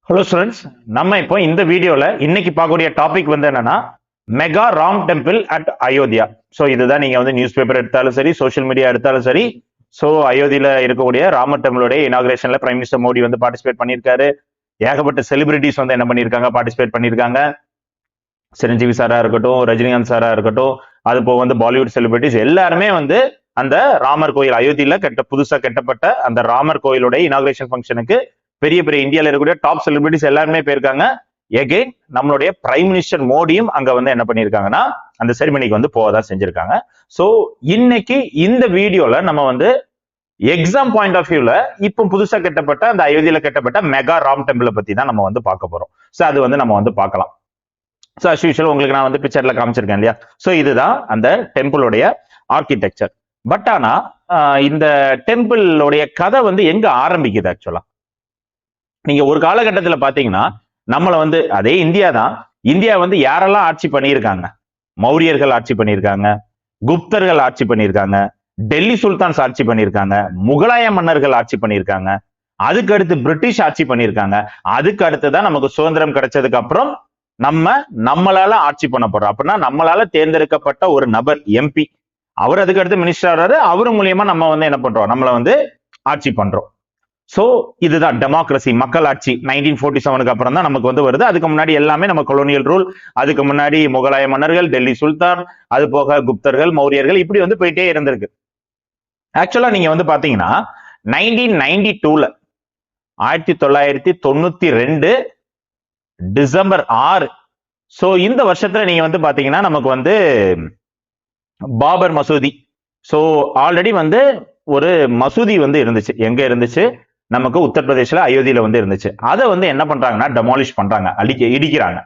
Hello students, நம்ம இப்போ இந்த வீடியோல இன்னைக்கு பார்க்கக்கூடிய டாபிக் வந்து என்னன்னா mega Ram temple at Ayodhya. So இதுதான் நீங்க வந்து நியூஸ் பேப்பர் எடுத்தாலும் சரி, சோஷியல் மீடியா எடுத்தாலும் சரி. ஸோ அயோத்தியில இருக்கக்கூடிய ராமர் டெம்பிளோட இனாகிரேஷன்ல பிரைம் மினிஸ்டர் மோடி வந்து பார்ட்டிசிபேட் பண்ணியிருக்காரு. ஏகப்பட்ட செலிபிரிட்டிஸ் வந்து என்ன பண்ணியிருக்காங்க, பார்ட்டிசிபேட் பண்ணியிருக்காங்க. சிரஞ்சீவி சாரா இருக்கட்டும், ரஜினிகாந்த் சாரா இருக்கட்டும், அது போக வந்து பாலிவுட் செலிபிரிட்டிஸ் எல்லாருமே வந்து அந்த ராமர் கோயில் அயோத்தியில புதுசா கட்டப்பட்ட அந்த ராமர் கோயிலுடைய இனாகிரேஷன் ஃபங்க்ஷனுக்கு பெரிய பெரிய இந்தியாவில் இருக்கக்கூடிய டாப் செலிபிரிட்டிஸ் எல்லாருமே போயிருக்காங்க. எகைன் நம்மளுடைய பிரைம் மினிஸ்டர் மோடியும் அங்க வந்து என்ன பண்ணிருக்காங்கன்னா அந்த செரிமனிக்கு வந்து போவதான் செஞ்சிருக்காங்க. சோ இன்னைக்கு இந்த வீடியோல நம்ம வந்து எக்ஸாம் பாயிண்ட் ஆஃப் வியூல இப்போ புதுசா கட்டப்பட்ட அந்த அயோத்தியில கட்டப்பட்ட மெகா ராம் டெம்பிளை பத்தி தான் நம்ம வந்து பார்க்க போறோம். சோ அது வந்து நம்ம வந்து பார்க்கலாம். ஸோ அஸ் யூஷுவல் உங்களுக்கு நான் வந்து பிக்சர்ல காமிச்சிருக்கேன் இல்லையா. ஸோ இதுதான் அந்த டெம்பிளோடைய ஆர்கிடெக்சர். பட் ஆனா இந்த டெம்பிளோடைய கதை வந்து எங்க ஆரம்பிக்குது ஆக்சுவலா? நீங்க ஒரு காலகட்டத்தில் பாத்தீங்கன்னா நம்மளை வந்து அதே இந்தியா தான். இந்தியா வந்து யாரெல்லாம் ஆட்சி பண்ணியிருக்காங்க? மௌரியர்கள் ஆட்சி பண்ணியிருக்காங்க, குப்தர்கள் ஆட்சி பண்ணியிருக்காங்க, டெல்லி சுல்தான்ஸ் ஆட்சி பண்ணியிருக்காங்க, முகலாய மன்னர்கள் ஆட்சி பண்ணியிருக்காங்க, அதுக்கு அடுத்து பிரிட்டிஷ் ஆட்சி பண்ணியிருக்காங்க. அதுக்கு அடுத்துதான் நமக்கு சுதந்திரம் கிடைச்சதுக்கு அப்புறம் நம்மளால ஆட்சி பண்ண போறோம். அப்படின்னா நம்மளால தேர்ந்தெடுக்கப்பட்ட ஒரு நபர் எம்பி, அவர் அதுக்கு அடுத்து மினிஸ்டர் ஆறாரு. அவரு மூலியமா நம்ம வந்து என்ன பண்றோம், நம்மள வந்து ஆட்சி பண்றோம். சோ இதுதான் டெமோக்ரஸி, மக்கள் ஆட்சி. 1947க்கு அப்புறம் தான் நமக்கு வந்து வருது. அதுக்கு முன்னாடி எல்லாமே நம்ம கொலோனியல் ரூல். அதுக்கு முன்னாடி முகலாய மன்னர்கள், டெல்லி சுல்தான், அது போக குப்தர்கள், மௌரியர்கள், இப்படி வந்து போயிட்டே இருந்திருக்கு. ஆக்சுவலா நீங்க வந்து பாத்தீங்கன்னா 1992ல 1992 டிசம்பர் 6. சோ இந்த வருஷத்துல நீங்க வந்து பாத்தீங்கன்னா நமக்கு வந்து பாபர் மசூதி. சோ ஆல்ரெடி வந்து ஒரு மசூதி வந்து இருந்துச்சு. எங்க இருந்துச்சு? நமக்கு உத்தரப்பிரதேசல அயோத்தியில வந்து இருந்துச்சு. அதை வந்து என்ன பண்றாங்கன்னா டெமாலிஷ் பண்றாங்க, இடிக்கிறாங்க.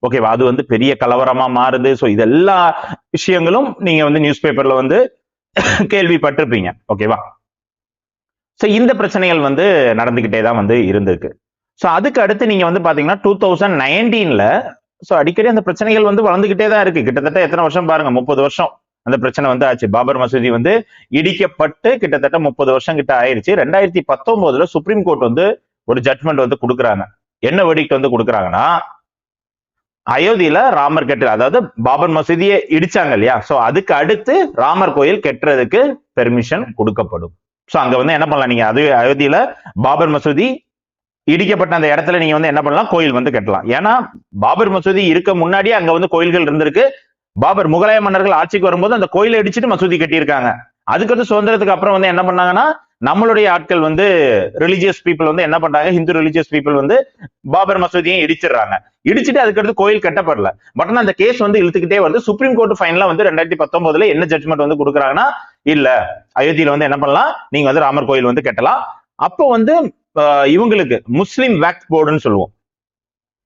ஓகேவா? அது வந்து பெரிய கலவரமா மாறுது. சோ இதெல்லா விஷயங்களும் நீங்க வந்து நியூஸ் பேப்பர்ல வந்து கேள்விப்பட்டிருப்பீங்க. ஓகேவா? சோ இந்த பிரச்சனைகள் வந்து நடந்துகிட்டே தான் வந்து இருந்திருக்கு. சோ அதுக்கு அடுத்து நீங்க வந்து பாத்தீங்கன்னா 2019ல சோ அடிக்கடி அந்த பிரச்சனைகள் வந்து வளர்ந்துகிட்டே தான் இருக்கு. கிட்டத்தட்ட எத்தனை வருஷம் பாருங்க, 30 வருஷம் அந்த பிரச்சனை வந்து ஆச்சு. பாபர் மசூதி வந்து இடிக்கப்பட்டு கிட்டத்தட்ட 30 வருஷம் கிட்ட ஆயிருச்சு. 2019ல சுப்ரீம் கோர்ட் வந்து ஒரு ஜட்மெண்ட் வந்து கொடுக்குறாங்க. என்ன வெர்டிக்ட் வந்து கொடுக்குறாங்கன்னா, அயோத்தியில ராமர் அதாவது பாபர் மசூதியை இடிச்சாங்க இல்லையா, சோ அதுக்கு அடுத்து ராமர் கோயில் கட்டுறதுக்கு பெர்மிஷன் கொடுக்கப்படும். சோ அங்க வந்து என்ன பண்ணலாம், நீங்க அது அயோத்தியில பாபர் மசூதி இடிக்கப்பட்ட அந்த இடத்துல நீங்க வந்து என்ன பண்ணலாம், கோயில் வந்து கட்டலாம். ஏன்னா பாபர் மசூதி இருக்க முன்னாடியே அங்க வந்து கோயில்கள் இருந்திருக்கு. பாபர் முகலாய மன்னர்கள் ஆட்சிக்கு வரும்போது அந்த கோயிலை இடிச்சுட்டு மசூதி கட்டியிருக்காங்க. அதுக்கடுத்து சுதந்திரத்துக்கு அப்புறம் வந்து என்ன பண்ணாங்கன்னா நம்மளுடைய ஆட்கள் வந்து ரிலிஜியஸ் பீப்புள் வந்து என்ன பண்றாங்க, ஹிந்து ரிலிஜியஸ் பீப்புள் வந்து பாபர் மசூதியை இடிச்சிடறாங்க. இடிச்சுட்டு அதுக்கடுத்து கோயில் கட்டப்படல. பட் ஆனா அந்த கேஸ் வந்து இழுத்துக்கிட்டே வருது. சுப்ரீம் கோர்ட் ஃபைனலா வந்து 2019ல என்ன ஜட்மெண்ட் வந்து கொடுக்குறாங்கன்னா, இல்ல அயோத்தியில வந்து என்ன பண்ணலாம், நீங்க வந்து ராமர் கோயில் வந்து கட்டலாம். அப்போ வந்து இவங்களுக்கு முஸ்லிம் வேக்ஸ் போர்டுன்னு சொல்லுவோம்.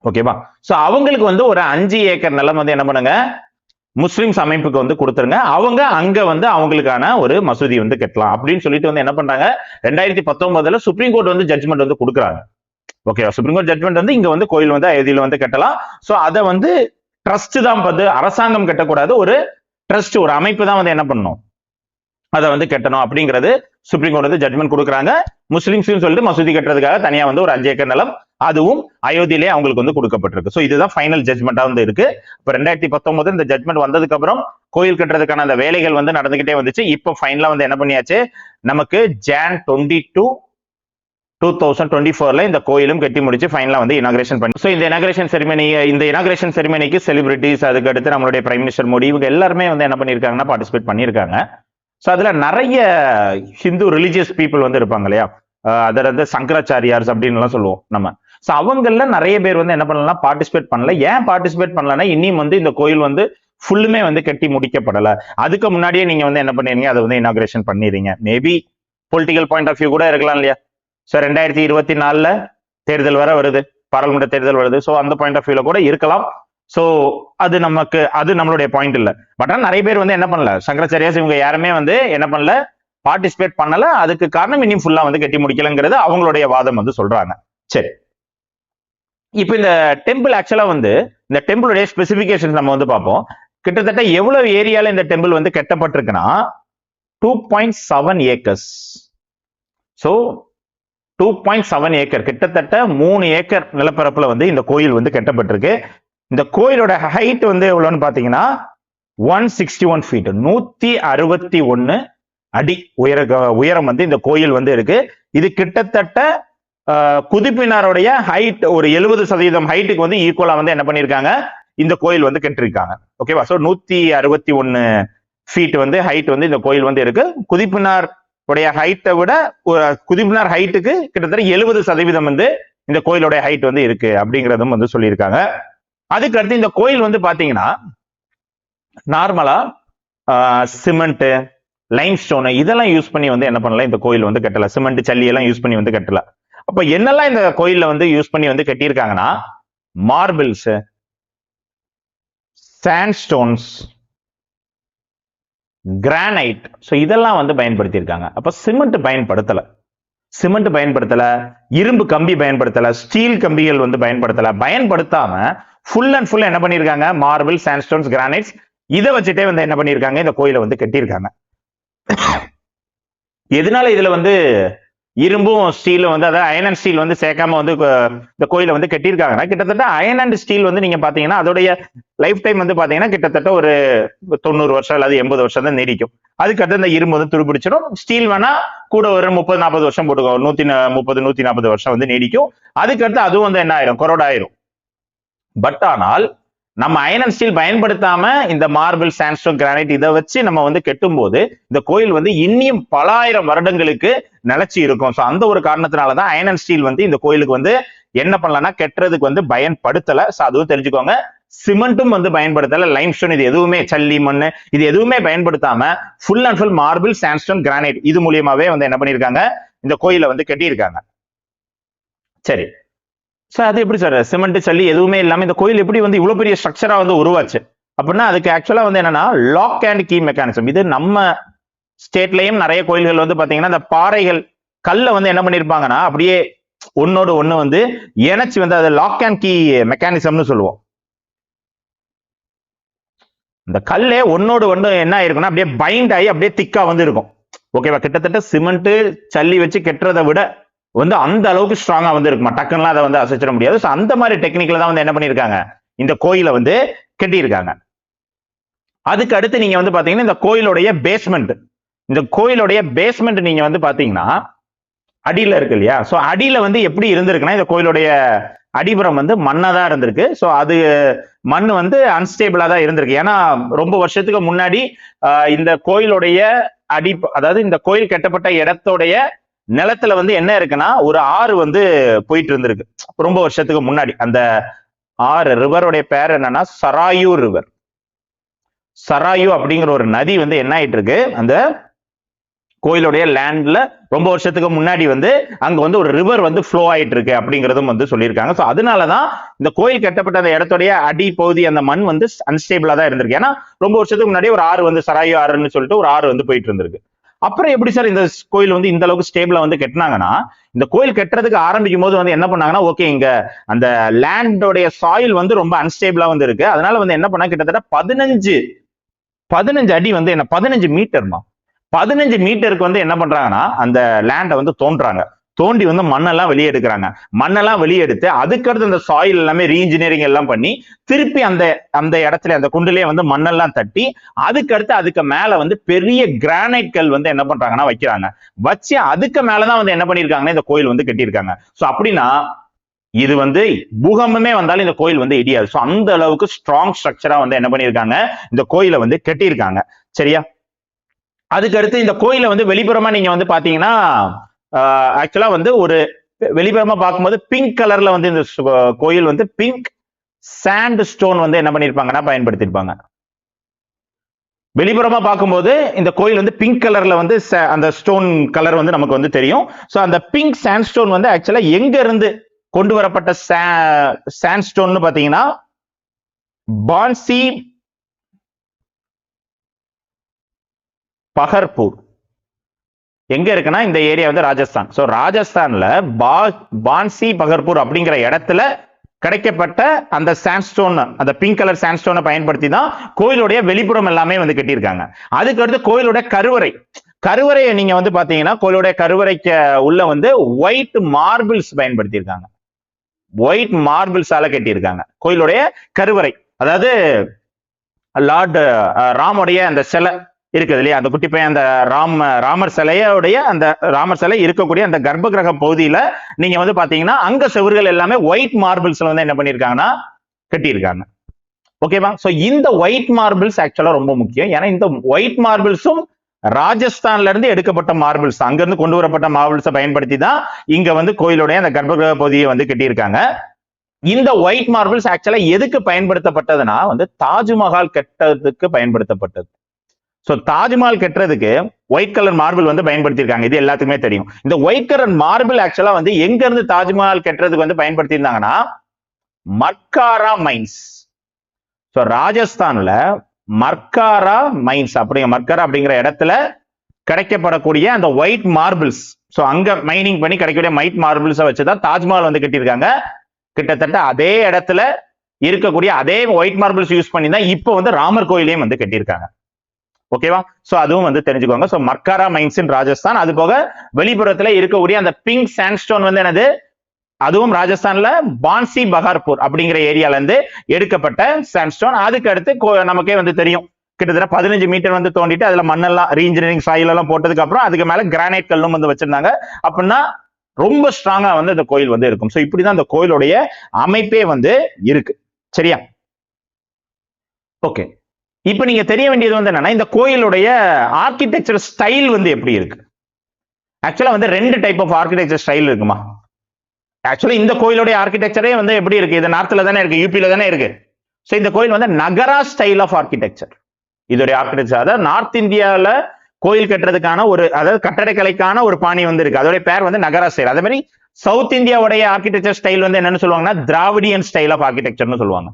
ஓகேவா? சோ அவங்களுக்கு வந்து ஒரு 5 ஏக்கர் நிலம் வந்து என்ன பண்ணுங்க, முஸ்லிம்ஸ் அமைப்புக்கு வந்து கொடுத்துருங்க. அவங்க அங்க வந்து அவங்களுக்கான ஒரு மசூதி வந்து கட்டலாம் அப்படின்னு சொல்லிட்டு வந்து என்ன பண்றாங்க, 2019ல சுப்ரீம் கோர்ட் வந்து ஜட்மெண்ட் வந்து கொடுக்குறாங்க. ஓகேவா? சுப்ரீம் கோர்ட் ஜட்மெண்ட் வந்து இங்க வந்து கோயில் வந்து அயோத்தியில வந்து கட்டலாம். சோ அதை வந்து ட்ரஸ்ட் தான் வந்து, அரசாங்கம் கட்டக்கூடாது, ஒரு ட்ரஸ்ட், ஒரு அமைப்பு தான் வந்து என்ன பண்ணணும், அதை வந்து கட்டணும் அப்படிங்கிறது சுப்ரீம் கோர்ட் வந்து ஜட்மெண்ட் கொடுக்குறாங்க. முஸ்லிம்ஸ் சொல்லிட்டு மசூதி கட்டுறதுக்காக தனியா வந்து ஒரு 5 ஏக்கர் நிலம், அதுவும் அயோத்தியிலே அவங்களுக்கு வந்து கொடுக்கப்பட்டிருக்கு. சோ இதுதான் ஃபைனல் ஜட்மெண்டா வந்து இருக்கு. இப்ப 2019 இந்த ஜட்மெண்ட் வந்ததுக்கு அப்புறம் கோயில் கட்டுறதுக்கான அந்த வேலைகள் வந்து நடந்துகிட்டே வந்துச்சு. இப்போ ஃபைனலா வந்து என்ன பண்ணியாச்சு, நமக்கு Jan 22, 2024ல இந்த கோயிலும் கட்டி முடிச்சு ஃபைனலா வந்து இனாகிரேஷன் பண்ணி. சோ இந்த இனாகிரேஷன் செரிமனிக்கு செலிபிரிட்டிஸ், அதுக்கு அடுத்து நம்மளுடைய பிரைம் மினிஸ்டர் மோடி, இவங்க எல்லாருமே வந்து என்ன பண்ணிருக்காங்கன்னா பார்ட்டிசிபேட் பண்ணிருக்காங்க. சோ அதுல நிறைய ஹிந்து ரிலிஜியஸ் பீப்புள் வந்து இருப்பாங்க இல்லையா, அதுல வந்து சங்கராச்சாரியார்ஸ் அப்படின்னு எல்லாம் சொல்லுவோம் நம்ம. சோ அவங்கள நிறைய பேர் வந்து என்ன பண்ணலாம், பார்ட்டிசிபேட் பண்ணல. ஏன் பார்ட்டிசிபேட் பண்ணலன்னா, இன்னும் வந்து இந்த கோயில் வந்து ஃபுல்லுமே வந்து கட்டி முடிக்கப்படல. அதுக்கு முன்னாடியே நீங்க வந்து என்ன பண்ணிருங்க, அதை வந்து இனாகிரேஷன் பண்ணிடுறீங்க. Maybe political point of view கூட இருக்கலாம் இல்லையா. சோ 2024ல தேர்தல் வர வருது, பாராளுமன்ற தேர்தல் வருது. சோ அந்த பாயிண்ட் ஆஃப் வியூல கூட இருக்கலாம். சோ அது நம்மளுடைய பாயிண்ட் இல்ல. பட் ஆனா நிறைய பேர் வந்து என்ன பண்ணல, சங்கராச்சாரியாஸ் இவங்க யாருமே வந்து என்ன பண்ணல, பார்ட்டிசிபேட் பண்ணல. அதுக்கு காரணம் இன்னும் ஃபுல்லா வந்து கட்டி முடிக்கலங்கிறது அவங்களுடைய வாதம் வந்து சொல்றாங்க. சரி, இப்ப இந்த டெம்பிள் ஆக்சுவலா வந்து இந்த டெம்பிளுடைய ஸ்பெசிபிகேஷன் நம்ம வந்து பார்ப்போம். கிட்டத்தட்ட எவ்வளவு ஏரியால இந்த டெம்பிள் வந்து கட்டப்பட்டிருக்குன்னா 2.7 ஏக்கர்ஸ். சோ 2.7 ஏக்கர், கிட்டத்தட்ட 3 ஏக்கர் நிலப்பரப்புல வந்து இந்த கோயில் வந்து கட்டப்பட்டிருக்கு. இந்த கோயிலோட ஹைட் வந்து எவ்வளவுன்னு பாத்தீங்கன்னா 161 ஃபீட், 161 அடி உயரம் வந்து இந்த கோயில் வந்து இருக்கு. இது கிட்டத்தட்ட குதிப்பினாருடைய ஹைட் ஒரு 70% ஹைட்டுக்கு வந்து ஈக்குவலா வந்து என்ன பண்ணிருக்காங்க, இந்த கோயில் வந்து கட்டிருக்காங்க. ஓகேவா? சோ 161 ஃபீட் வந்து ஹைட் வந்து இந்த கோயில் வந்து இருக்கு. குதிப்பினார் உடைய ஹைட்டை விட குதிப்பினார் ஹைட்டுக்கு கிட்டத்தட்ட 70% வந்து இந்த கோயிலோட ஹைட் வந்து இருக்கு அப்படிங்கறதும் வந்து சொல்லியிருக்காங்க. அதுக்கு அடுத்து இந்த கோயில் வந்து பாத்தீங்கன்னா நார்மலா சிமெண்ட், லைம் ஸ்டோன் இதெல்லாம் யூஸ் பண்ணி வந்து என்ன பண்ணலாம், இந்த கோயில் வந்து கட்டல. சிமெண்ட், சல்லி எல்லாம் யூஸ் பண்ணி வந்து கட்டல. அப்ப என்னெல்லாம் இந்த கோயில்ல வந்து யூஸ் பண்ணி வந்து கட்டியிருக்காங்கன்னா மார்பிள்ஸ், சாண்ட்ஸ்டோன்ஸ், கிரானைட், சோ இதெல்லாம் வந்து பயன்படுத்தியிருக்காங்க. அப்ப சிமெண்ட் பயன்படுத்தல, இரும்பு கம்பி பயன்படுத்தல, ஸ்டீல் கம்பிகள் வந்து பயன்படுத்தாம ஃபுல் அண்ட் ஃபுல் என்ன பண்ணிருக்காங்க, மார்பிள், சாண்ட்ஸ்டோன்ஸ், கிரானைட்ஸ் இதை வச்சுட்டே வந்து என்ன பண்ணிருக்காங்க, இந்த கோயிலை வந்து கட்டியிருக்காங்க. எதனால இதுல வந்து இரும்பும் ஸ்டீலும் வந்து அதாவது அயன் அண்ட் ஸ்டீல் வந்து சேர்க்காம வந்து இந்த கோயிலை வந்து கட்டியிருக்காங்கன்னா, கிட்டத்தட்ட அயன் அண்ட் ஸ்டீல் வந்து நீங்க பாத்தீங்கன்னா அதோடைய லைஃப் டைம் வந்து பாத்தீங்கன்னா கிட்டத்தட்ட ஒரு 90 வருஷம் அல்லது 80 வருஷம் தான் நீடிக்கும். அதுக்கடுத்து இந்த இரும்பு வந்து துருப்பிடிச்சிடும். ஸ்டீல் வேணா கூட ஒரு 30-40 வருஷம் போட்டுக்கோ, 130-140 வருஷம் வந்து நீடிக்கும். அதுக்கடுத்து அதுவும் வந்து என்ன ஆயிரும், கொரோடாயிரும். பட் ஆனால் நம்ம அயன் அண்ட் ஸ்டீல் பயன்படுத்தாம இந்த மார்பிள், சாண்ட்ஸ்டோன், கிரானைட் இதை வச்சு நம்ம வந்து கெட்டும் போது இந்த கோயில் வந்து இன்னும் பல ஆயிரம் வருடங்களுக்கு நிலைச்சி இருக்கும். சோ அந்த ஒரு காரணத்தினாலதான் அயன் அண்ட் ஸ்டீல் வந்து இந்த கோயிலுக்கு வந்து என்ன பண்ணலன்னா கெட்டுறதுக்கு வந்து பயன்படுத்தல. சோ அதுவும் தெரிஞ்சுக்கோங்க. சிமெண்ட்டும் வந்து பயன்படுத்தல, லைம் ஸ்டோன் இது எதுவுமே, சல்லி, மண்ணு இது எதுவுமே பயன்படுத்தாம full and full marble, sandstone, granite இது மூலியமாவே வந்து என்ன பண்ணிருக்காங்க, இந்த கோயிலை வந்து கட்டியிருக்காங்க. சரி சார், அது எப்படி சார் சிமெண்ட், சல்லி எதுவுமே இல்லாம இந்த கோயில் எப்படி வந்து இவ்வளவு பெரிய ஸ்ட்ரக்சரா வந்து உருவாச்சு அப்படின்னா, அதுக்கு ஆக்சுவலா வந்து என்னன்னா லாக் அண்ட் கீ மெக்கானிசம். இது நம்ம ஸ்டேட்லயும் நிறைய கோயில்கள் வந்து பாத்தீங்கன்னா இந்த பாறைகள், கல்ல வந்து என்ன பண்ணிருப்பாங்கன்னா அப்படியே ஒன்னோடு ஒண்ணு வந்து இணைச்சு வந்து அதை லாக் அண்ட் கீ மெக்கானிசம்னு சொல்லுவோம். இந்த கல்லே ஒன்னோடு ஒண்ணு என்ன ஆயிருக்குன்னா அப்படியே பைண்ட் ஆகி அப்படியே திக்கா வந்து இருக்கும். ஓகேவா? கிட்டத்தட்ட சிமெண்ட், சல்லி வச்சு கெட்டுறதை விட வந்து அந்த அளவுக்கு ஸ்ட்ராங்கா வந்து இருக்குமா, டக்குன்னு அதை வந்து அசைச்சிட முடியாது. அந்த மாதிரி டெக்னிக்ல தான் வந்து என்ன பண்ணிருக்காங்க, இந்த கோயிலை வந்து கட்டியிருக்காங்க. அதுக்கு அடுத்து நீங்க வந்து பாத்தீங்கன்னா இந்த கோயிலுடைய பேஸ்மெண்ட், நீங்க வந்து பாத்தீங்கன்னா அடியில இருக்கு இல்லையா? சோ அடியில வந்து எப்படி இருந்திருக்குன்னா இந்த கோயிலுடைய அடிப்புறம் வந்து மண்ணா தான் இருந்திருக்கு. சோ அது மண் வந்து அன்ஸ்டேபிளா தான் இருந்திருக்கு. ஏன்னா ரொம்ப வருஷத்துக்கு முன்னாடி இந்த கோயிலுடைய அதாவது இந்த கோயில் கட்டப்பட்ட இடத்தோடைய நிலத்துல வந்து என்ன இருக்குன்னா ஒரு ஆறு வந்து போயிட்டு இருந்திருக்கு ரொம்ப வருஷத்துக்கு முன்னாடி. அந்த ஆறு ரிவருடைய பேர் என்னன்னா சராயு ரிவர். சராயு அப்படிங்கிற ஒரு நதி வந்து என்ன ஆயிட்டு இருக்கு, அந்த கோயிலுடைய லேண்ட்ல ரொம்ப வருஷத்துக்கு முன்னாடி வந்து அங்க வந்து ஒரு ரிவர் வந்து ஃப்ளோ ஆயிட்டு இருக்கு அப்படிங்கறதும் வந்து சொல்லியிருக்காங்க. சோ அதனாலதான் இந்த கோயில் கட்டப்பட்ட அந்த இடத்துடைய அடி பகுதி அந்த மண் வந்து அன்ஸ்டேபிளா தான் இருந்திருக்கு. ஏன்னா ரொம்ப வருஷத்துக்கு முன்னாடி ஒரு ஆறு வந்து சராயு ஆறுன்னு சொல்லிட்டு ஒரு ஆறு வந்து போயிட்டு இருந்திருக்கு. அப்புறம் எப்படி சார் இந்த கோயில் வந்து இந்த அளவுக்கு ஸ்டேபிளா வந்து கட்டினாங்கன்னா, இந்த கோயில் கட்டுறதுக்கு ஆரம்பிக்கும் போது வந்து என்ன பண்ணாங்கன்னா, ஓகே இங்க அந்த லேண்டோடைய சாயில் வந்து ரொம்ப அன்ஸ்டேபிளா வந்து இருக்கு. அதனால வந்து என்ன பண்ணா கிட்டத்தட்ட 15 அடி வந்து என்ன 15 மீட்டர்மா 15 மீட்டருக்கு வந்து என்ன பண்றாங்கன்னா அந்த லேண்டை வந்து தோண்டி வந்து மண்ணெல்லாம் வெளியே எடுக்கிறாங்க. மண்ணெல்லாம் வெளியே எடுத்து அதுக்கடுத்து அந்த சாயில் எல்லாமே ரீஇன்ஜினியரிங் எல்லாம் பண்ணி திருப்பி அந்த இடத்துல அந்த குண்டிலே வந்து மண்ணெல்லாம் தட்டி அதுக்கு மேல வந்து பெரிய கிரானைட் கல் வந்து என்ன பண்றாங்கன்னா வைக்கிறாங்க. வச்சு அதுக்கு மேலதான் வந்து என்ன பண்ணிருக்காங்கன்னா இந்த கோயில் வந்து கட்டியிருக்காங்க. சோ அப்படின்னா இது வந்து பூகம்பமே வந்தாலும் இந்த கோயில் வந்து இடியாது. சோ அந்த அளவுக்கு ஸ்ட்ராங் ஸ்ட்ரக்சரா வந்து என்ன பண்ணிருக்காங்க, இந்த கோயிலை வந்து கட்டியிருக்காங்க. சரியா? அதுக்கு அடுத்து இந்த கோயிலை வந்து வெளிப்புறமா நீங்க வந்து பாத்தீங்கன்னா ஆக்சுவலா வந்து ஒரு வெளிப்புறமா பார்க்கும்போது பிங்க் கலர்ல வந்து இந்த கோயில் வந்து பிங்க் சாண்ட் ஸ்டோன் வந்து என்ன பண்ணிருப்பாங்கன்னா பயன்படுத்திருப்பாங்க. வெளிப்புறமா பார்க்கும்போது இந்த கோயில் வந்து பிங்க் கலர்ல வந்து அந்த ஸ்டோன் கலர் வந்து நமக்கு வந்து தெரியும். சோ அந்த பிங்க் சாண்ட் ஸ்டோன் வந்து ஆக்சுவலா எங்க இருந்து கொண்டு வரப்பட்ட சாண்ட் ஸ்டோன் பாத்தீங்கன்னா பான்சி பகர்பூர் எங்க இருக்குன்னா இந்த ஏரியா வந்து ராஜஸ்தான். சோ ராஜஸ்தான்ல பான்சி பகர்பூர் அப்படிங்கிற இடத்துல கிடைக்கப்பட்ட அந்த சாண்ட்ஸ்டோன், அந்த பிங்க் கலர் சாண்ட்ஸ்டோனை பயன்படுத்தி தான் கோயிலுடைய வெளிப்புறம் எல்லாமே வந்து கட்டியிருக்காங்க. அதுக்கு அடுத்து கோயிலுடைய கருவறையை நீங்க வந்து பாத்தீங்கன்னா கோயிலுடைய கருவறைக்கு உள்ள வந்து ஒயிட் மார்பிள்ஸ் பயன்படுத்தியிருக்காங்க. ஒயிட் மார்பிள்ஸால கட்டியிருக்காங்க கோயிலுடைய கருவறை. அதாவது லார்ட் ராமுடைய அந்த சிலை இருக்குது இல்லையா, அந்த குட்டி பையன், அந்த ராமர் சிலையோடைய அந்த ராமர் சிலை இருக்கக்கூடிய அந்த கர்ப்ப கிரக பகுதியில நீங்க வந்து பாத்தீங்கன்னா அங்க செவர்கள் எல்லாமே ஒயிட் மார்பிள்ஸ்ல வந்து என்ன பண்ணிருக்காங்கன்னா கட்டியிருக்காங்க. ஓகேவா? சோ இந்த ஒயிட் மார்பிள்ஸ் ஆக்சுவலா ரொம்ப முக்கியம். ஏன்னா இந்த ஒயிட் மார்பிள்ஸும் ராஜஸ்தான்ல இருந்து எடுக்கப்பட்ட மார்பிள்ஸ், அங்க இருந்து கொண்டு வரப்பட்ட மார்பிள்ஸை பயன்படுத்தி தான் இங்க வந்து கோயிலுடைய அந்த கர்ப்ப கிரக பகுதியை வந்து கட்டியிருக்காங்க. இந்த ஒயிட் மார்பிள்ஸ் ஆக்சுவலா எதுக்கு பயன்படுத்தப்பட்டதுன்னா வந்து தாஜ்மஹால் கட்டுறதுக்கு பயன்படுத்தப்பட்டது. சோ தாஜ்மஹால் கட்டுறதுக்கு ஒயிட் கலர் மார்பிள் வந்து பயன்படுத்தியிருக்காங்க. இது எல்லாத்துக்குமே தெரியும். இந்த ஒயிட் கலர் மார்பிள் ஆக்சுவலா வந்து எங்க இருந்து தாஜ்மஹால் கட்டுறதுக்கு வந்து பயன்படுத்தியிருந்தாங்கன்னா மர்காரா மைன்ஸ். சோ ராஜஸ்தான்ல மர்காரா மைன்ஸ் மர்காரா அப்படிங்கிற இடத்துல கிடைக்கப்படக்கூடிய அந்த ஒயிட் மார்பிள்ஸ், சோ அங்க மைனிங் பண்ணி கிடைக்கக்கூடிய ஒயிட் மார்பிள்ஸை வச்சுதான் தாஜ்மஹால் வந்து கட்டியிருக்காங்க. கிட்டத்தட்ட அதே இடத்துல இருக்கக்கூடிய அதே ஒயிட் மார்பிள்ஸ் யூஸ் பண்ணி தான் இப்போ வந்து ராமர் கோயிலையும் வந்து கட்டியிருக்காங்க. ஓகேவா? சோ அதுவும் வந்து தெரிஞ்சுக்கோங்க. சோ மர்காரா மைன்ஸ் இன் ராஜஸ்தான். அது போக வெளிப்புறத்துல இருக்கக்கூடிய அந்த பிங்க் சாண்ட்ஸ்டோன் வந்து என்னது, அதுவும் ராஜஸ்தான்ல பான்சி பகார்பூர் அப்படிங்கிற ஏரியால இருந்து எடுக்கப்பட்ட சாண்ட்ஸ்டோன். அதுக்கு அடுத்து நமக்கே வந்து தெரியும், கிட்டத்தட்ட 15 மீட்டர் வந்து தோண்டிட்டு அதுல மண்ணெல்லாம் ரீஇன்ஜினியரிங் சாயில் எல்லாம் போட்டதுக்கு அப்புறம் அதுக்கு மேல கிரானைட் கல்லும் வந்து வச்சிருந்தாங்க. அப்படின்னா ரொம்ப ஸ்ட்ராங்கா வந்து இந்த கோயில் வந்து இருக்கும். சோ இப்படிதான் இந்த கோயிலுடைய அமைப்பே வந்து இருக்கு. சரியா? ஓகே, இப்ப நீங்க தெரிய வேண்டியது வந்து என்னன்னா இந்த கோயிலுடைய ஆர்கிடெக்சர் ஸ்டைல் வந்து எப்படி இருக்கு. ஆக்சுவலா வந்து 2 டைப் ஆஃப் ஆர்கிடெக்சர் ஸ்டைல் இருக்குமா. ஆக்சுவலா இந்த கோயிலுடைய ஆர்கிடெக்சரே வந்து எப்படி இருக்கு, இது நார்த்ல தானே இருக்கு, யூபில தானே இருக்கு. சோ இந்த கோயில் வந்து நகரா ஸ்டைல் ஆஃப் ஆர்கிடெக்சர். இதோடைய ஆர்கிடெக்சர் அதாவது நார்த் இந்தியால கோயில் கட்டுறதுக்கான ஒரு, அதாவது கட்டடக்கலைக்கான ஒரு பாணி வந்து இருக்கு. அதோட பேர் வந்து நகரா ஸ்டைல். அதே மாதிரி சவுத் இந்தியாவுடைய ஆர்கிடெக்சர் ஸ்டைல் வந்து என்னன்னு சொல்லுவாங்கன்னா திராவிடியன் ஸ்டைல் ஆஃப் ஆர்கிடெக்சர்னு சொல்லுவாங்க.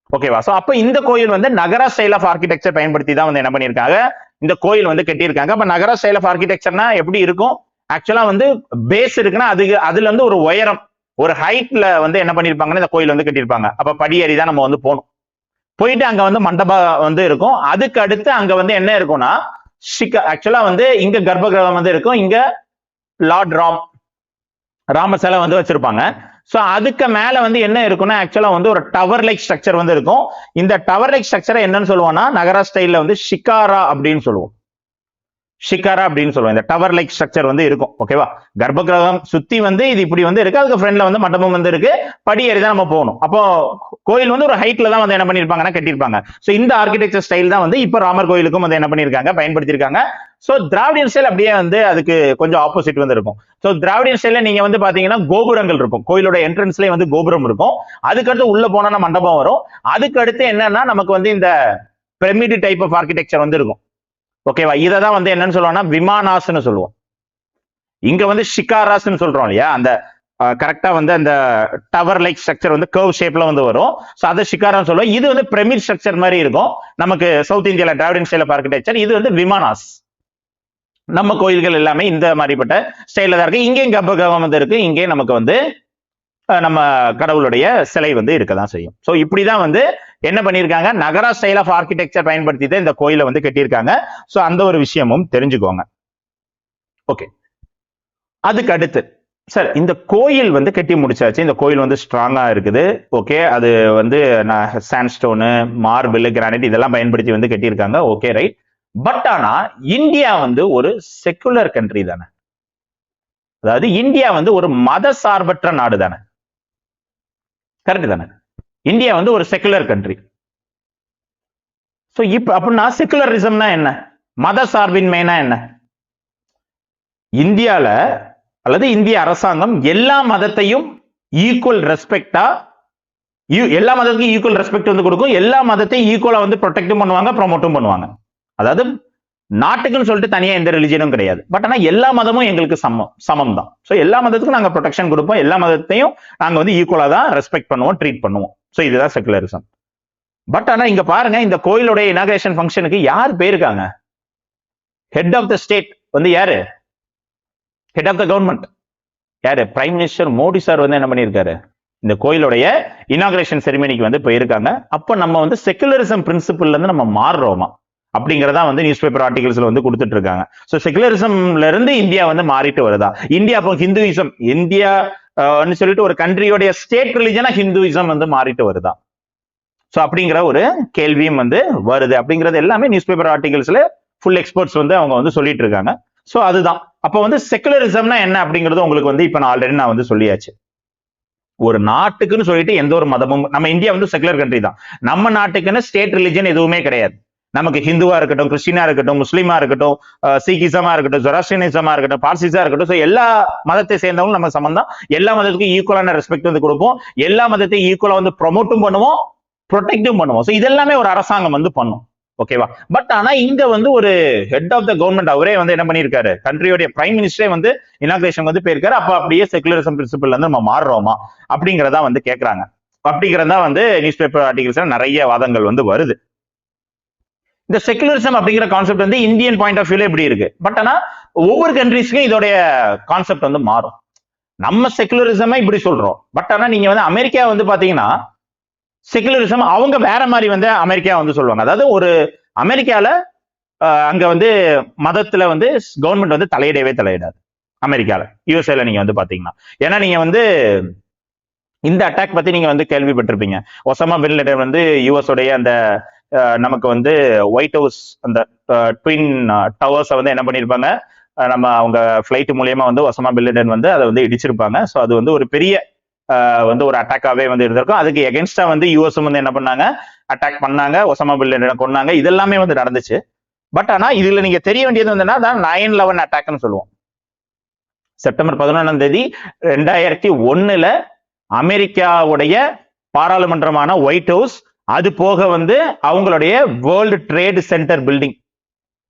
ஓகேவா? சோ அப்ப இந்த கோயில் வந்து நகரா ஸ்டைல் ஆஃப் ஆர்கிடெக்சர் பயன்படுத்தி தான் வந்து என்ன பண்ணிருக்காங்க, இந்த கோயில் வந்து கட்டியிருக்காங்க. அப்ப நகரா ஸ்டைல் ஆஃப் ஆர்கிடெக்சர்னா எப்படி இருக்கும், ஆக்சுவலா வந்து பேஸ் இருக்குன்னா அதுல இருந்து ஒரு உயரம், ஒரு ஹைட்ல வந்து என்ன பண்ணிருப்பாங்கன்னா இந்த கோயில் வந்து கட்டியிருப்பாங்க. அப்ப படியேறி தான் நம்ம வந்து போகணும். போயிட்டு அங்க வந்து மண்டபம் வந்து இருக்கும். அதுக்கு அடுத்து அங்க வந்து என்ன இருக்கும்னா ஆக்சுவலா வந்து இங்க கர்ப்ப கிரகம் வந்து இருக்கும், இங்க லார்ட் ராம சிலை வந்து வச்சிருப்பாங்க. சோ அதுக்கு மேல வந்து என்ன இருக்கும்னா ஆக்சுவலா வந்து ஒரு டவர் லைக் ஸ்ட்ரக்சர் வந்து இருக்கும். இந்த டவர் லைக் ஸ்ட்ரக்சரை என்னன்னு சொல்லுவோம்னா நகரா ஸ்டைல்ல வந்து ஷிகாரா அப்படின்னு சொல்லுவோம். ஷிகாரா அப்படின்னு சொல்லுவோம். இந்த டவர் லைக் ஸ்ட்ரக்சர் வந்து இருக்கும். ஓகேவா? கர்ப்ப கிரகம் சுத்தி வந்து இது இப்படி வந்து இருக்கு, அதுக்கு ஃப்ரண்ட்ல வந்து மண்டபம் வந்து இருக்கு, படி ஏறி தான் நம்ம போகணும். அப்போ கோயில் வந்து ஒரு ஹைட்ல தான் வந்து என்ன பண்ணிருப்பாங்கன்னா கட்டியிருப்பாங்க. சோ இந்த ஆர்கிடெக்சர் ஸ்டைல் தான் வந்து இப்ப ராமர் கோயிலுக்கும் வந்து என்ன பண்ணிருக்காங்க, பயன்படுத்திருக்காங்க. சோ திராவிடியன் ஸ்டைல் அப்படியே வந்து அதுக்கு கொஞ்சம் ஆப்போசிட் வந்து இருக்கும். சோ திராவிடியன் ஸ்டைல்ல நீங்க வந்து பாத்தீங்கன்னா கோபுரங்கள் இருக்கும், கோயிலோட என்ட்ரன்ஸ்லயே வந்து கோபுரம் இருக்கும். அதுக்கடுத்து உள்ள போனா மண்டபம் வரும். அதுக்கு அடுத்து என்னன்னா நமக்கு வந்து இந்த பிரமிட் டைப் ஆஃப் ஆர்கிடெக்சர் வந்து இருக்கும். ஓகேவா? இததான் வந்து என்னன்னு சொல்லுவோம்னா விமானாஸ்னு சொல்லுவோம். இங்க வந்து ஷிகாராஸ்னு சொல்றோம் இல்லையா, அந்த கரெக்டா வந்து அந்த டவர் லைக் ஸ்ட்ரக்சர் வந்து கர்வ் ஷேப்ல வந்து வரும். சோ அதை ஷிகாரான்னு சொல்லுவோம். இது வந்து பிரமிட் ஸ்ட்ரக்சர் மாதிரி இருக்கும் நமக்கு சவுத் இந்தியால டிராவிடியன் ஸ்டைல் ஆஃப் ஆர்கிடெக்சர். இது வந்து விமானாஸ். நம்ம கோயில்கள் எல்லாமே இந்த மாதிரிப்பட்ட ஸ்டைல தான் இருக்கு. இங்கேயும் கர்ப்பகிரகம் வந்து இருக்கு, இங்கே நமக்கு வந்து நம்ம கடவுளுடைய சிலை வந்து இருக்கதான் செய்யும். சோ இப்படிதான் வந்து என்ன பண்ணிருக்காங்க, நகரா ஸ்டைல் ஆஃப் ஆர்கிடெக்சர் பயன்படுத்தி தான் இந்த கோயிலை வந்து கட்டியிருக்காங்க. சோ அந்த ஒரு விஷயமும் தெரிஞ்சுக்கோங்க. ஓகே, அதுக்கு அடுத்து சார் இந்த கோயில் வந்து கட்டி முடிச்சாச்சு. இந்த கோயில் வந்து ஸ்ட்ராங்கா இருக்குது. ஓகே, அது வந்து சாண்ட்ஸ்டோனு, மார்பிள், கிரானைட் இதெல்லாம் பயன்படுத்தி வந்து கட்டியிருக்காங்க. Okay, right. பட் ஆனா இந்தியா வந்து ஒரு செக்குலர் கண்ட்ரி தானே, அதாவது இந்தியா வந்து ஒரு மத சார்பற்ற நாடு தானே, கரெக்ட் தானே? இந்தியா வந்து ஒரு செக்குலர் கண்ட்ரி. சோ இப்ப அப்படின்னா செக்குலரிசம்னா என்ன, மத சார்பின்மைனா என்ன? இந்தியால அல்லது இந்திய அரசாங்கம் எல்லா மதத்தையும் ஈக்குவல் ரெஸ்பெக்டா, எல்லா மதத்துக்கும் ஈக்குவல் ரெஸ்பெக்ட் வந்து கொடுக்கும், எல்லா மதத்தையும் ஈக்குவலா வந்து ப்ரொடெக்டும் பண்ணுவாங்க, ப்ரொமோட்டும் பண்ணுவாங்க. அதாவது நாட்டுக்குன்னு சொல்லிட்டு தனியா எந்த ரிலிஜனும் கிடையாது. பட் ஆனா எல்லா மதமும் எங்களுக்கு சமம் தான். சோ எல்லா மதத்துக்கும் நாங்க ப்ரொடெக்ஷன் கொடுப்போம், எல்லா மதத்தையும் நாங்க வந்து ஈக்குவலா தான் ரெஸ்பெக்ட் பண்ணுவோம், ட்ரீட் பண்ணுவோம். சோ இதுதான் செக்குலரிசம். பட் ஆனா இங்க பாருங்க, இந்த கோயிலுடைய இனாகிரேஷன் ஃபங்க்ஷனுக்கு யார் போயிருக்காங்க, ஹெட் ஆஃப் த ஸ்டேட் வந்து யாரு, ஹெட் ஆஃப் த கவர்மெண்ட் யாரு, பிரைம் மினிஸ்டர் மோடி சார் வந்து என்ன பண்ணியிருக்காரு, இந்த கோயிலுடைய இனாகிரேஷன் செரிமனிக்கு வந்து போயிருக்காங்க. அப்ப நம்ம வந்து செக்குலரிசம் பிரின்சிபிள்ல இருந்து நம்ம மாறுறோமா, அப்படிங்கறதா வந்து நியூஸ் பேப்பர் ஆர்டிகல்ஸ்ல வந்து கொடுத்துட்டு இருக்காங்க. ஸோ செகுலரிசம்ல இருந்து இந்தியா வந்து மாறிட்டு வருதா? இந்தியா அப்போ ஹிந்துயிசம், இந்தியா சொல்லிட்டு ஒரு கண்ட்ரியோடைய ஸ்டேட் ரிலிஜனா ஹிந்துயிசம் வந்து மாறிட்டு வருதா? ஸோ அப்படிங்கிற ஒரு கேள்வியும் வந்து வருது. அப்படிங்கிறது எல்லாமே நியூஸ் பேப்பர் ஆர்டிகல்ஸ்ல ஃபுல் எக்ஸ்பர்ட்ஸ் வந்து அவங்க வந்து சொல்லிட்டு இருக்காங்க. ஸோ அதுதான் அப்போ வந்து செகுலரிசம்னா என்ன அப்படிங்கிறது உங்களுக்கு வந்து இப்ப நான் ஆல்ரெடி நான் வந்து சொல்லியாச்சு. ஒரு நாட்டுக்குன்னு சொல்லிட்டு எந்த ஒரு மதமும், நம்ம இந்தியா வந்து செகுலர் கண்ட்ரி தான். நம்ம நாட்டுக்குன்னு ஸ்டேட் ரிலிஜன் எதுவுமே கிடையாது. நமக்கு ஹிந்துவா இருக்கட்டும், கிறிஸ்டினா இருக்கட்டும், முஸ்லீமா இருக்கட்டும், சீக்கிசமா இருக்கட்டும், ஜொராஸ்ட்ரியனிசமா இருக்கட்டும், பார்சிஸா இருக்கட்டும், ஸோ எல்லா மதத்தை சேர்ந்தவங்களும் நம்ம சம்பந்தம். எல்லா மதத்துக்கும் ஈக்குவலான ரெஸ்பெக்ட் வந்து கொடுப்போம். எல்லா மதத்தையும் ஈக்குவலா வந்து ப்ரொமோட்டும் பண்ணுவோம், ப்ரொடெக்டும் பண்ணுவோம். ஸோ இதெல்லாமே ஒரு அரசாங்கம் வந்து பண்ணும். ஓகேவா? பட் ஆனா இங்க வந்து ஒரு ஹெட் ஆஃப் த கவர்மெண்ட் அவரே வந்து என்ன பண்ணிருக்காரு, கண்ட்ரியோட பிரைம் மினிஸ்டரே வந்து இனாகிரேஷன் வந்து போயிருக்காரு. அப்ப அப்படியே செகுலரிசம் பிரின்சிபல் வந்து நம்ம மாறுறோமா அப்படிங்கறதா வந்து கேட்கறாங்க. அப்படிங்கறதா வந்து நியூஸ் பேப்பர் ஆர்டிகல்ஸ்ல நிறைய வாதங்கள் வந்து வருது. இந்த செகுலரிசம் அப்படிங்கிற கான்செப்ட் வந்து இந்தியன் பாயிண்ட் ஆஃப் வியூல எப்படி இருக்கு, பட் ஆனா ஒவ்வொரு கண்ட்ரிஸ்க்கும் இதோடைய கான்செப்ட் வந்து மாறும். நம்ம செகுலரிசம் இப்படி சொல்றோம், பட் ஆனா நீங்க வந்து அமெரிக்கா வந்து பாத்தீங்கன்னா செகுலரிசம் அவங்க வேற மாதிரி வந்து அமெரிக்கா வந்து சொல்லுவாங்க. அதாவது ஒரு அமெரிக்கால அங்க வந்து மதத்துல வந்து கவர்மெண்ட் வந்து தலையிடாது அமெரிக்கால. யூஎஸ்ஏல நீங்க வந்து பாத்தீங்கன்னா, ஏன்னா நீங்க வந்து இந்த அட்டாக் பத்தி நீங்க வந்து கேள்விப்பட்டிருப்பீங்க. ஒசாமா பின் லேடன் வந்து யூஎஸ் உடைய அந்த நமக்கு வந்து ஒயிட் ஹவுஸ் அந்த ட்வின் டவர்ஸை வந்து என்ன பண்ணிருப்பாங்க, நம்ம அவங்க ஃபிளைட் மூலியமா வந்து ஒசாமா பின் லேடன் வந்து அதை வந்து இடிச்சிருப்பாங்க. ஸோ அது வந்து ஒரு பெரிய வந்து ஒரு அட்டாக்காவே வந்து இருந்திருக்கும். அதுக்கு எகென்ஸ்டா வந்து யூஎஸ் வந்து என்ன பண்ணாங்க, அட்டாக் பண்ணாங்க, ஒசாமா பின் லேடனை கொன்னாங்க. இதெல்லாமே வந்து நடந்துச்சு. பட் ஆனா இதுல நீங்க தெரிய வேண்டியது வந்து 9/11 அட்டாக்னு சொல்லுவோம். செப்டம்பர் 11 2001 அமெரிக்காவுடைய பாராளுமன்றமான ஒயிட் ஹவுஸ், அது போக வந்து அவங்களுடைய வேர்ல்டு ட்ரேட் சென்டர் பில்டிங்,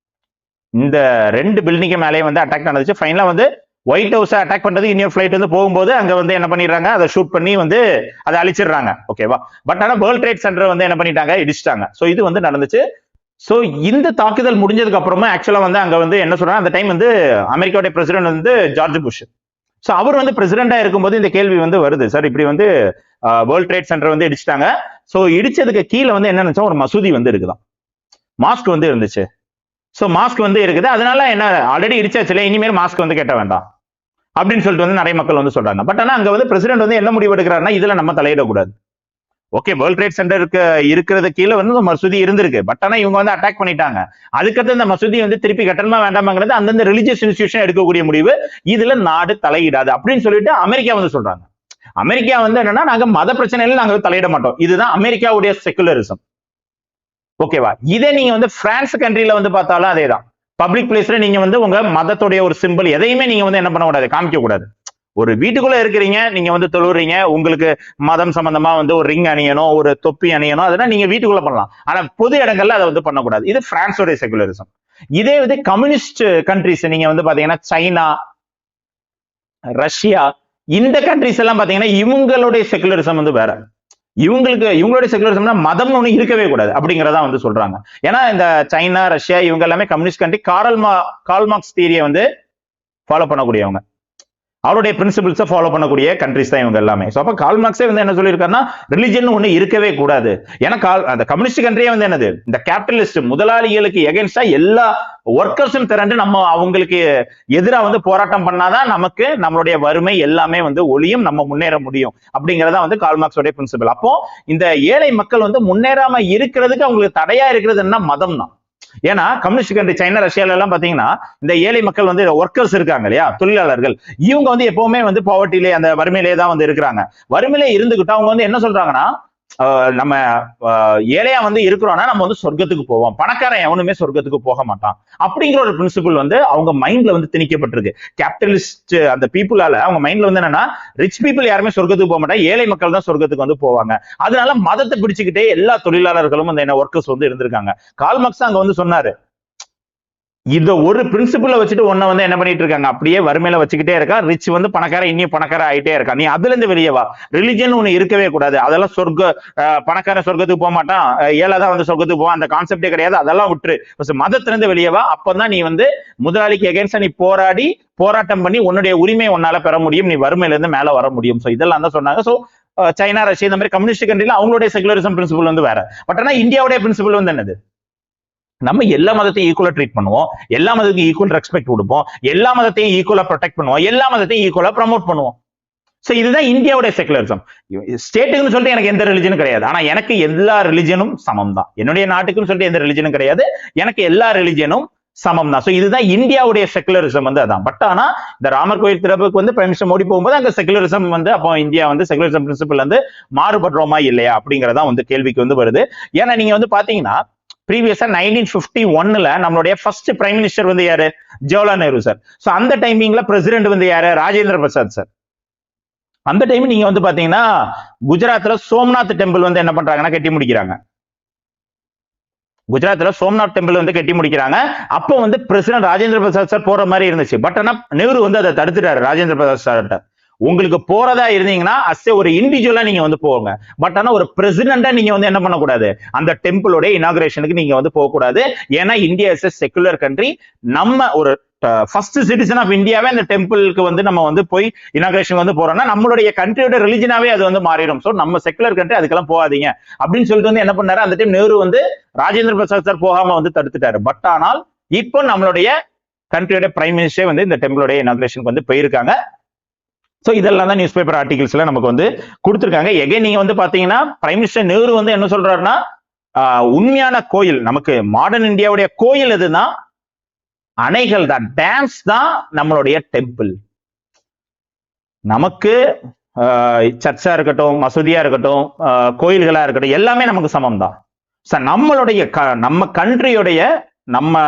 இந்த 2 பில்டிங் மேலேயே வந்து அட்டாக் நடந்துச்சு. ஃபைனலா வந்து ஒயிட் ஹவுஸ் அட்டாக் பண்றது இன்னொரு ஃபிளைட் வந்து போகும்போது அங்க வந்து என்ன பண்ணிடுறாங்க, அதை ஷூட் பண்ணி வந்து அதை அழிச்சிடுறாங்க. ஓகேவா? பட் ஆனா வேர்ல்ட் ட்ரேட் சென்டர் வந்து என்ன பண்ணிட்டாங்க, இடிச்சிட்டாங்க. ஸோ இது வந்து நடந்துச்சு. ஸோ இந்த தாக்குதல் முடிஞ்சதுக்கு அப்புறமா ஆக்சுவலா வந்து அங்க வந்து என்ன சொல்றாங்க, அந்த டைம் வந்து அமெரிக்காவுடைய பிரசிடென்ட் வந்து ஜார்ஜ் புஷ். ஸோ அவர் வந்து பிரசிடென்டா இருக்கும்போது இந்த கேள்வி வந்து வருது, சார் இப்படி வந்து வேர்ல்ட் ட்ரேட் சென்டர் வந்து இடிச்சிட்டாங்க. ஸோ இடிச்சதுக்கு கீழே வந்து என்ன நினைச்சா ஒரு மசூதி வந்து இருக்குதான், மாஸ்க் வந்து இருந்துச்சு. ஸோ மாஸ்க் வந்து இருக்குது, அதனால என்ன ஆல்ரெடி இடிச்சாச்சுல, இனிமேல் மாஸ்க் வந்து கேட்ட வேண்டாம் அப்படின்னு சொல்லிட்டு வந்து நிறைய மக்கள் வந்து சொல்றாங்க. பட் ஆனா அங்க வந்து பிரசிடென்ட் வந்து என்ன முடிவு எடுக்கிறாருன்னா, இதுல நம்ம தலையிடக்கூடாது. ஓகே, வேர்ல்ட் ட்ரேட் சென்டருக்கு இருக்கிறது கீழே வந்து மசூதி இருந்திருக்கு, பட் ஆனா இவங்க வந்து அட்டாக் பண்ணிட்டாங்க. அதுக்கடுத்து இந்த மசூதி வந்து திருப்பி கட்டணுமா வேண்டாமாங்கிறது அந்தந்த ரிலிஜியஸ் இன்ஸ்டிடியூஷன் எடுக்கக்கூடிய முடிவு, இதுல நாடு தலையிடாது அப்படின்னு சொல்லிட்டு அமெரிக்கா வந்து சொல்றாங்க. அமெரிக்கா வந்து என்னன்னா, நாங்க மத பிரச்சனையில நாங்க தலையிட மாட்டோம், இதுதான் அமெரிக்காவுடைய செகுலரிசம். ஓகேவா? இதே நீங்க வந்து பிரான்ஸ் கண்ட்ரில வந்து பார்த்தாலும் அதேதான். பப்ளிக் பிளேஸ்ல நீங்க வந்து உங்க மதத்துடைய ஒரு சிம்பிள் எதையுமே நீங்க வந்து என்ன பண்ணக்கூடாது, காமிக்க கூடாது. ஒரு வீட்டுக்குள்ள இருக்கிறீங்க, நீங்க வந்து தொழுறீங்க, உங்களுக்கு மதம் சம்பந்தமா வந்து ஒரு ரிங் அணியணும், ஒரு தொப்பி அணியணும், அதெல்லாம் நீங்க வீட்டுக்குள்ள பண்ணலாம். ஆனா பொது இடங்கள்ல அதை வந்து பண்ணக்கூடாது. இது பிரான்ஸோட செகுலரிசம். இதே வந்து கம்யூனிஸ்ட் கண்ட்ரிஸ் நீங்க வந்து பாத்தீங்கன்னா சைனா, ரஷ்யா, இந்த கண்ட்ரிஸ் எல்லாம் பாத்தீங்கன்னா இவங்களுடைய செகுலரிசம் வந்து வேற. இவங்களுடைய செகுலரிசம்னா மதம்னு ஒண்ணு இருக்கவே கூடாது அப்படிங்கறதா வந்து சொல்றாங்க. ஏன்னா இந்த சைனா, ரஷ்யா இவங்க எல்லாமே கம்யூனிஸ்ட் கண்ட்ரி. கார்ல் மார்க்ஸ் தியரியை வந்து ஃபாலோ பண்ணக்கூடியவங்க, அவருடைய பிரின்சிபிள்ஸை ஃபாலோ பண்ணக்கூடிய கண்ட்ரிஸ் தான் இவங்க எல்லாமே. ஸோ அப்போ கார்ல் மார்க்ஸே வந்து என்ன சொல்லியிருக்காருன்னா, ரிலிஜன் ஒன்று இருக்கவே கூடாது. ஏன்னா அந்த கம்யூனிஸ்ட் கண்ட்ரியே வந்து என்னது, இந்த கேபிட்டலிஸ்ட் முதலாளிகளுக்கு எகென்ஸ்டா எல்லா ஒர்க்கர்ஸும் திரண்டு நம்ம அவங்களுக்கு எதிராக வந்து போராட்டம் பண்ணாதான் நமக்கு நம்மளுடைய வறுமை எல்லாமே வந்து ஒளியும், நம்ம முன்னேற முடியும் அப்படிங்கிறதா வந்து கார்ல் மார்க்ஸோடைய பிரின்சிபல். அப்போ இந்த ஏழை மக்கள் வந்து முன்னேறாம இருக்கிறதுக்கு அவங்களுக்கு தடையா இருக்கிறது என்ன, மதம் தான். ஏன்னா கம்யூனிஸ்ட் கண்ட்ரி சைனா, ரஷ்யால எல்லாம் பாத்தீங்கன்னா இந்த ஏழை மக்கள் வந்து ஒர்க்கர்ஸ் இருக்காங்க இல்லையா, தொழிலாளர்கள், இவங்க வந்து எப்பவுமே வந்து பாவர்ட்டிலே அந்த வறுமையிலே தான் வந்து இருக்கிறாங்க. வறுமையிலே இருந்துகிட்டு அவங்க வந்து என்ன சொல்றாங்கன்னா, நம்ம ஏழையா வந்து இருக்கிறோம்னா நம்ம வந்து சொர்க்கத்துக்கு போவோம், பணக்காரன் எவனுமே சொர்க்கத்துக்கு போக மாட்டான் அப்படிங்கிற ஒரு பிரின்சிபிள் வந்து அவங்க மைண்ட்ல வந்து திணிக்கப்பட்டிருக்கு. கேபிட்டலிஸ்ட் அந்த பீப்புளால அவங்க மைண்ட்ல வந்து என்னன்னா, ரிச் பீப்புள் யாருமே சொர்க்கத்துக்கு போக மாட்டாங்க, ஏழை மக்கள் தான் சொர்க்கத்துக்கு வந்து போவாங்க. அதனால மதத்தை பிடிச்சுக்கிட்டே எல்லா தொழிலாளர்களும் அந்த ஒர்க்கர்ஸ் வந்து இருந்திருக்காங்க. கார்ல் மார்க்ஸ் அங்க வந்து சொன்னாரு, இந்த ஒரு பிரின்சிபிள வச்சுட்டு ஒன்ன வந்து என்ன பண்ணிட்டு இருக்காங்க, அப்படியே வறுமையில வச்சுக்கிட்டே இருக்கா. ரிச் வந்து பணக்கார இன்னும் பணக்கார ஆயிட்டே இருக்கா. நீ அதுல இருந்து வெளியே வா, ரிலிஜன் ஒண்ணு இருக்கவே கூடாது. அதெல்லாம் பணக்கார சொர்க்கத்துக்கு போக மாட்டான், ஏழாதான் வந்து சொர்க்கத்துக்கு போவான், அந்த கான்செப்டே கிடையாது. அதெல்லாம் விட்டுரு, மதத்திலிருந்து வெளியே வா. அப்பதான் நீ வந்து முதலாளிக்கு எகென்ஸ்டா நீ போராட்டம் பண்ணி உன்னுடைய உரிமை உன்னால பெற முடியும், நீ வறுமையில இருந்து மேல வர முடியும். சோ இதெல்லாம் தான் சொன்னாங்க. சோ சைனா, ரஷ்யா இந்த மாதிரி கம்யூனிஸ்ட் கண்ட்ரில அவங்களுடைய செகுலரிசம் பிரின்சிபல் வந்து வேற. பட் ஆனா இந்தியாவுடைய பிரின்சிபல் வந்து என்னது, நம்ம எல்லா மதத்தையும் ஈக்குவலா ட்ரீட் பண்ணுவோம், எல்லா மதத்துக்கும் ஈக்குவல் ரெஸ்பெக்ட் கொடுப்போம், எல்லா மதத்தையும் ஈக்குவலா ப்ரொடெக்ட் பண்ணுவோம், எல்லா மதத்தையும் ஈக்குவலா ப்ரமோட் பண்ணுவோம். சோ இதுதான் இந்தியாவுடைய செகுலரிசம். ஸ்டேட்டுக்குன்னு சொல்லிட்டு எனக்கு எந்த ரிலிஜனும் கிடையாது, ஆனா எனக்கு எல்லா ரிலிஜனும் சமம் தான். என்னுடைய நாட்டுக்குன்னு சொல்லிட்டு எந்த ரிலிஜனும் கிடையாது, எனக்கு எல்லா ரிலிஜனும் சமம் தான். சோ இதுதான் இந்தியாவுடைய செகுலரிசம் வந்து அதான். பட் ஆனா இந்த ராமர் கோயில் திறப்புக்கு வந்து பிரைம் மினிஸ்டர் மோடி போகும்போது அங்க செகுலரிசம் வந்து அப்போ இந்தியா வந்து செகுலரிசம் பிரின்சிபல் வந்து மாறுபடுறோமா இல்லையா அப்படிங்கறதா வந்து கேள்விக்கு வந்து வருது. ஏன்னா நீங்க வந்து பாத்தீங்கன்னா ப்ரீவியஸா 1951ல நம்மளுடைய ஃபர்ஸ்ட் பிரைம் மினிஸ்டர் வந்து யாரு? ஜவஹர்லால் நேரு சார். சோ அந்த டைமிங்ல பிரசிடென்ட் வந்து யாரு? ராஜேந்திர பிரசாத் சார். அந்த டைம் நீங்க வந்து பாத்தீங்கன்னா குஜராத்ல சோம்நாத் டெம்பிள் வந்து என்ன பண்றாங்கன்னா கட்டி முடிக்கிறாங்க. குஜராத்ல சோம்நாத் டெம்பிள் வந்து கட்டி முடிக்கிறாங்க. அப்போ வந்து பிரசிடென்ட் ராஜேந்திர பிரசாத் சார் போற மாதிரி இருந்துச்சு. பட் ஆனா நேரு வந்து அதை தடுத்துட்டாரு. ராஜேந்திர பிரசாத் சார்ட்ட உங்களுக்கு போறதா இருந்தீங்கன்னா அஸ்ஸே ஒரு இண்டிவிஜுவலா நீங்க வந்து போங்க, பட் ஆனா ஒரு பிரசிடென்டா நீங்க வந்து என்ன பண்ணக்கூடாது, அந்த டெம்பிளோட இனாகுரேஷனுக்கு நீங்க வந்து போக கூடாது. ஏன்னா India is a secular country. நம்ம ஒரு ஃபர்ஸ்ட் சிட்டிசன் ஆஃப் இந்தியாவே அந்த டெம்பிளுக்கு வந்து நம்ம வந்து போய் இனாகுரேஷன் வந்து போறோம்னா நம்மளுடைய கண்ட்ரியோட ரிலிஜனாவே அது வந்து மாறிடும். சோ நம்ம செகுலர் கண்ட்ரி, அதுக்கெல்லாம் போகாதீங்க அப்படின்னு சொல்லிட்டு வந்து என்ன பண்ணாரு, அந்த டைம் நேரு வந்து ராஜேந்திர பிரசாத் சார் போகாம வந்து தடுத்துட்டாரு. பட் ஆனால் இப்போ நம்மளுடைய கண்ட்ரியோட பிரைம் மினிஸ்டரே வந்து இந்த டெம்பிளோட இனாகுரேஷனுக்கு வந்து போயிருக்காங்க. சோ இதெல்லாம் தான் நியூஸ் பேப்பர் ஆர்டிகல்ஸ்ல நமக்கு வந்து கொடுத்திருக்காங்க. எகைன் நீங்க வந்து பாத்தீங்கன்னா பிரைம் மினிஸ்டர் நேரு வந்து என்ன சொல்றாருன்னா, உண்மையான கோயில் நமக்கு மாடர்ன் இந்தியாவுடைய கோயில் எதுனா அணைகள் தான், டேம்ஸ் தான் நம்மளுடைய டெம்பிள். நமக்கு சர்ச்சா இருக்கட்டும், மசூதியா இருக்கட்டும், கோயில்களா இருக்கட்டும், எல்லாமே நமக்கு சமம் தான். நம்மளுடைய நம்ம கண்ட்ரியோடைய நம்ம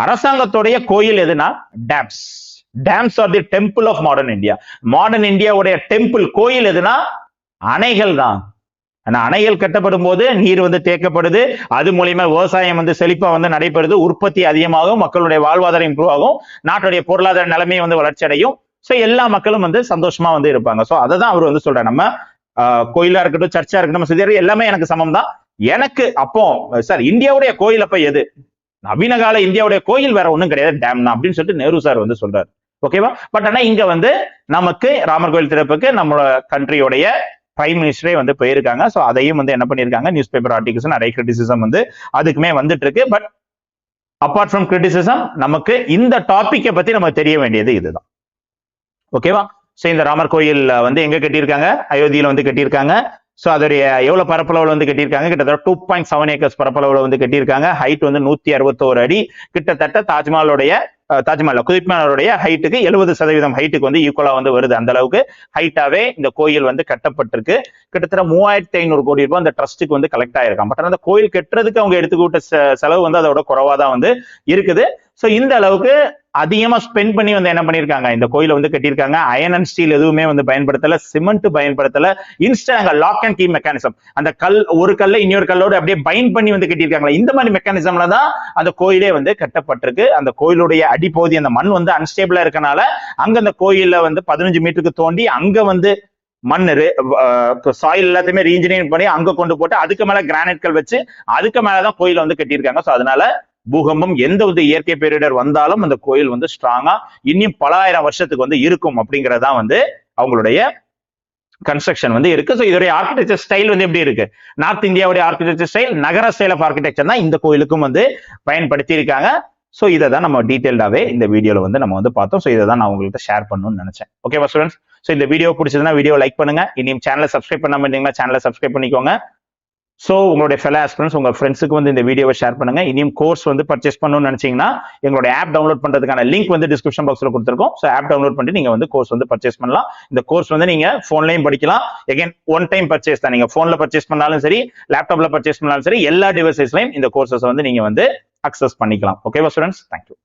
அரசாங்கத்துடைய கோயில் எதுனா dams. Dams are the temple of modern India. Modern இந்தியாவுடைய டெம்பிள் கோயில் எதுனா அணைகள் தான். அணைகள் கட்டப்படும் போது நீர் வந்து தேக்கப்படுது, அது மூலியமா விவசாயம் வந்து செழிப்பா வந்து நடைபெறுது, உற்பத்தி அதிகமாகும், மக்களுடைய வாழ்வாதாரம் இம்ப்ரூவ் ஆகும், நாட்டுடைய பொருளாதார நிலைமையை வந்து வளர்ச்சி அடையும். சோ எல்லா மக்களும் வந்து சந்தோஷமா வந்து இருப்பாங்க. சோ அதை தான் அவர் வந்து சொல்றாரு, நம்ம கோயிலா இருக்கட்டும், சர்ச்சா இருக்கட்டும், மசூதியா எல்லாமே எனக்கு சமம் தான். எனக்கு அப்போ சார் இந்தியாவுடைய கோயில் அப்ப எது? நவீன கால இந்தியாவுடைய கோயில் வேற ஒண்ணும் கிடையாது, டேம் தான் அப்படின்னு சொல்லிட்டு நேரு சார் வந்து சொல்றாரு. ஓகேவா? பட் ஆனா இங்க வந்து நமக்கு ராமர் கோயில் திறப்புக்கு நம்மளோட கண்ட்ரியோடைய பிரைம் மினிஸ்டரே வந்து போயிருக்காங்க. சோ அதையும் வந்து என்ன பண்ணிருக்காங்க, நியூஸ் பேப்பர் ஆர்டிகல்ஸ் நிறைய கிரிட்டிசிசம் வந்து அதுக்குமே வந்துட்டு இருக்கு. பட் அப்பார்ட் ஃப்ரம் கிரிட்டிசிசம் நமக்கு இந்த டாபிக்கை பத்தி நம்ம தெரிய வேண்டியது இதுதான். ஓகேவா? சோ இந்த ராமர் கோயில் வந்து எங்க கட்டியிருக்காங்க? அயோத்தியில வந்து கட்டியிருக்காங்க. சோ அதோடைய எவ்வளவு பரப்பளவுல வந்து கட்டியிருக்காங்க? கிட்டத்தட்ட 2.7 ஏக்கர்ஸ் பரப்பளவுல வந்து கட்டியிருக்காங்க. ஹைட் வந்து 161 அடி. கிட்டத்தட்ட தாஜ்மஹால் குதுப்மினாருடைய ஹைட்டுக்கு 70% ஹைட்டுக்கு வந்து ஈக்குவலா வந்து வருது. அந்த அளவுக்கு ஹைட்டாவே இந்த கோயில் வந்து கட்டப்பட்டிருக்கு. கிட்டத்தட்ட 3500 கோடி ரூபாய் அந்த ட்ரஸ்ட்டுக்கு வந்து கலெக்ட் ஆயிருக்காங்க. பட் அந்த கோயில் கட்டுறதுக்கு அவங்க எடுத்துக்கிட்ட செலவு வந்து அதோட குறைவா தான் வந்து இருக்குது. சோ இந்த அளவுக்கு அதிகமா ஸ்பெண்ட் பண்ணி வந்து என்ன பண்ணிருக்காங்க, இந்த கோயிலை வந்து கட்டியிருக்காங்க. அயன் அண்ட் ஸ்டீல் எதுவுமே வந்து பயன்படுத்தல, சிமெண்ட் பயன்படுத்தல, instant lock and key mechanism. அந்த ஒரு கல்லை இன்னொரு கல்லோடு அப்படியே பைண்ட் பண்ணி வந்து கட்டியிருக்காங்களா, இந்த மாதிரி மெக்கானிசம்ல தான் அந்த கோயிலே வந்து கட்டப்பட்டிருக்கு. அந்த கோயிலுடைய அடிப்பகுதி அந்த மண் வந்து அன்ஸ்டேபிளா இருக்கனால அங்க அந்த கோயில்ல வந்து 15 மீட்டருக்கு தோண்டி அங்க வந்து மண்ணு சாயில் எல்லாத்தையுமே ரீஇன்ஜினியரிங் பண்ணி அங்க கொண்டு போட்டு அதுக்கு மேல கிரானைட்கள் வச்சு அதுக்கு மேலதான் கோயிலை வந்து கட்டியிருக்காங்க. சோ அதனால பூகம்பம் எந்த ஒரு இயற்கை பேரிடர் வந்தாலும் அந்த கோயில் வந்து ஸ்ட்ராங்கா இன்னும் பல ஆயிரம் வருஷத்துக்கு வந்து இருக்கும் அப்படிங்கறதா வந்து அவங்களுடைய கன்ஸ்ட்ரக்ஷன் வந்து இருக்கு. சோ இதோட ஆர்கிடெக்சர் ஸ்டைல் வந்து எப்படி இருக்கு, நார்த் இந்தியாவுடைய ஆர்கிடெக்சர் ஸ்டைல், நகர ஸ்டைல் ஆஃப் ஆர்கிடெக்சர் தான் இந்த கோயிலுக்கும் வந்து பயன்படுத்தி இருக்காங்க. சோ இதை தான் நம்ம டீடைல்டாவே இந்த வீடியோல வந்து நம்ம வந்து பார்த்தோம். சோ இதை தான் நான் உங்களுக்கு ஷேர் பண்ணணும்னு நினைச்சேன். ஓகேவா ஸ்டூடெண்ட்ஸ்? சோ இந்த வீடியோ பிடிச்சதுன்னா வீடியோ லைக் பண்ணுங்க. இனியும் சேனலை சப்ஸ்கிரைப் பண்ணாம இருந்தீங்கன்னா சேனலை சப்ஸ்கிரைப் பண்ணிக்கோங்க. சோ உங்களுடைய ஃபெலோ ஆஸ்பிரண்ட்ஸ் உங்க ஃப்ரெண்ட்ஸுக்கு வந்து இந்த வீடியோவை ஷேர் பண்ணுங்க. இனியும் கோர்ஸ் வந்து பர்ச்சேஸ் பண்ணணும்னு நினைச்சீங்கன்னா எங்களோட ஆப் டவுன்லோட் பண்றதுக்கான லிங்க் வந்து டிஸ்கிரிப்ஷன் பாக்ஸ்ல கொடுத்துருக்கோம். சோ ஆப் டவுன்லோட் பண்ணி நீங்க வந்து கோர்ஸ் வந்து பர்ச்சேஸ் பண்ணலாம். இந்த கோர்ஸ் வந்து நீங்க போன்லயும் படிக்கலாம். எகைன் ஒன் டைம் பர்ச்சேஸ் தான். நீங்க போன்ல பர்ச்சேஸ் பண்ணாலும் சரி, லேப்டாப்ல பர்ச்சேஸ் பண்ணாலும் சரி, எல்லா டிவைசஸ்லயும் இந்த கோர்சஸ் வந்து நீங்க வந்து அக்சஸ் பண்ணிக்கலாம். ஓகேவா ஸ்டூடெண்ட்ஸ்? தேங்க்யூ.